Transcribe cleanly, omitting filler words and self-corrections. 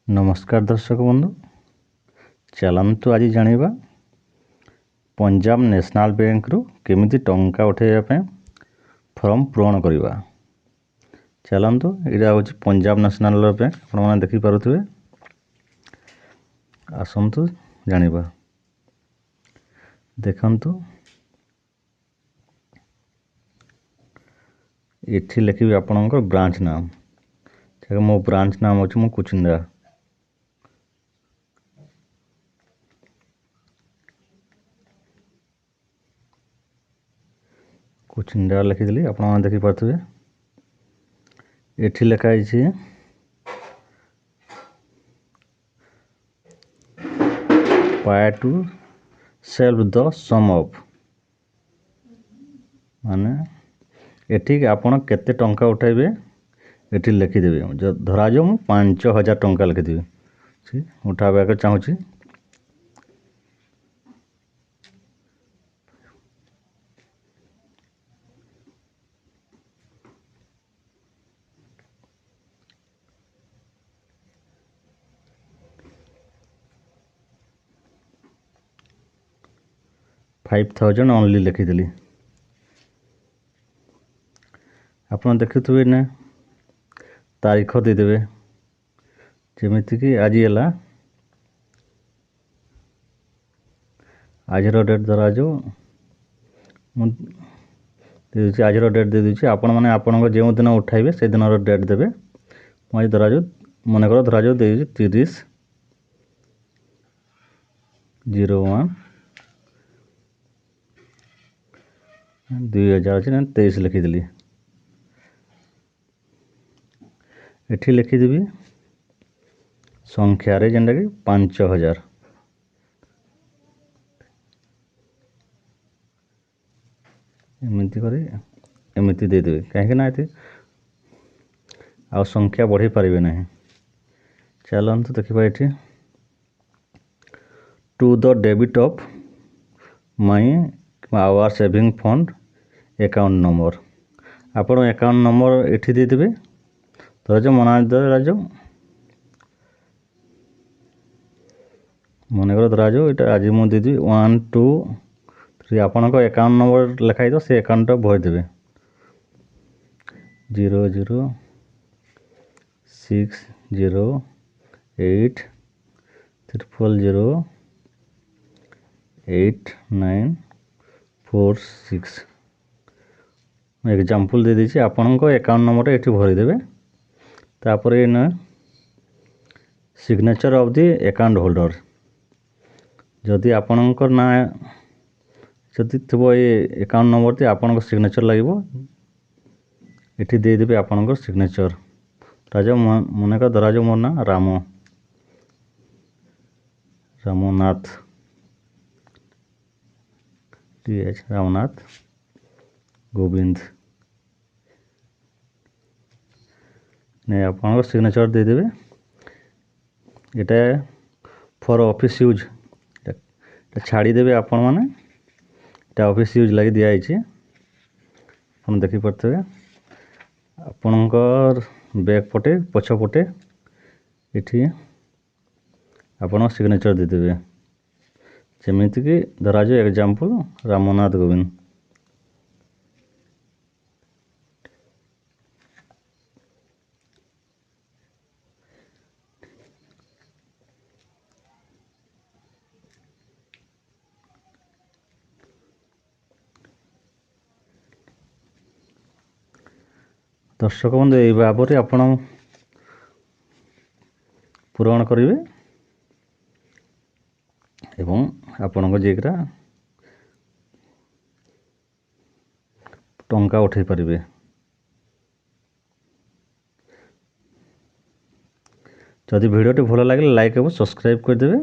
नमस्कार दर्शक बंधु, चलतु आज जानिबा पंजाब नेशनल बैंक रु केमिति टंका उठाइबा फॉर्म पूरण करवा। चलतु यहाँ हूँ पंजाब नेशनल बैंक, आपने देखी पारे। आसतु जानिबा। देखंतु इठी लिखी आपणकर ब्रांच नाम। मो ब्रांच नाम हूँ मो कुचिंदा। कुचिंदा लिखिदेली आप देखिपे। ये लिखाई पाए to solve the sum of, माने एठी आपण केते टंका उठाइबे एठी लिखिदेवे। धरा जो मु 5000 टंका लिखिदेवी उठाबा चाहूँगी। 5000 ओनली लिखिदेली। आप देखुए ना तारीख देदेवे, जमीती कि आज है आज डेट धरा जो आज डेट दे दूसरी। आपण मैंने आपण जो दिन उठाइबे से दिन डेट देवे। मुझे धरा जो मन कर धरा जो दे 30/01/2023 लिखिदेली। एठी लिखिदेवी संख्यारे जेनटा कि 5000 एमती देदेवे। कहीं आ संख्या बढ़ी पारे ना। चलते देखा ये to the debit of my our saving fund account number. आपण अकाउंट नंबर एठी देदेवे। धर मना धरा जो मन कर धरा जो ये आज मुझे देदेवी 1 2 3। आपण अकाउंट नंबर लिखाई तो से अकाउंट भरदेवे 00608008946। एग्जाम्पल दे दीजिए। आपण अकाउंट नंबर ये भरदेवे। तापर न signature of the account holder. जदि आपणकर ना जदि थो ये अकाउंट नंबर थी आपन सिग्नेचर लगे ये देदेवे। आपणकर सिग्नेचर राजा मन का धरा जो मोर ना रामनाथ TH रामनाथ गोविंद ने आपन सिग्नेचर देदेवे। ये फॉर ऑफिस यूज छाड़ीदेवे। आपण मैंने ऑफिस यूज लगी दिखाई आप देखिपे। आपणकर बैक पटे पछपटे ये आपण सिग्नेचर देदेवे। जमीती कि धरा जो एग्जाम्पल रामनाथ गोविंद। दर्शक बंधु यही भाव में आप पूरण करेंगे एवं आपण जेकरा टंका उठाई पारे। जदि वीडियो भल लगे लाइक और सब्सक्राइब करदे।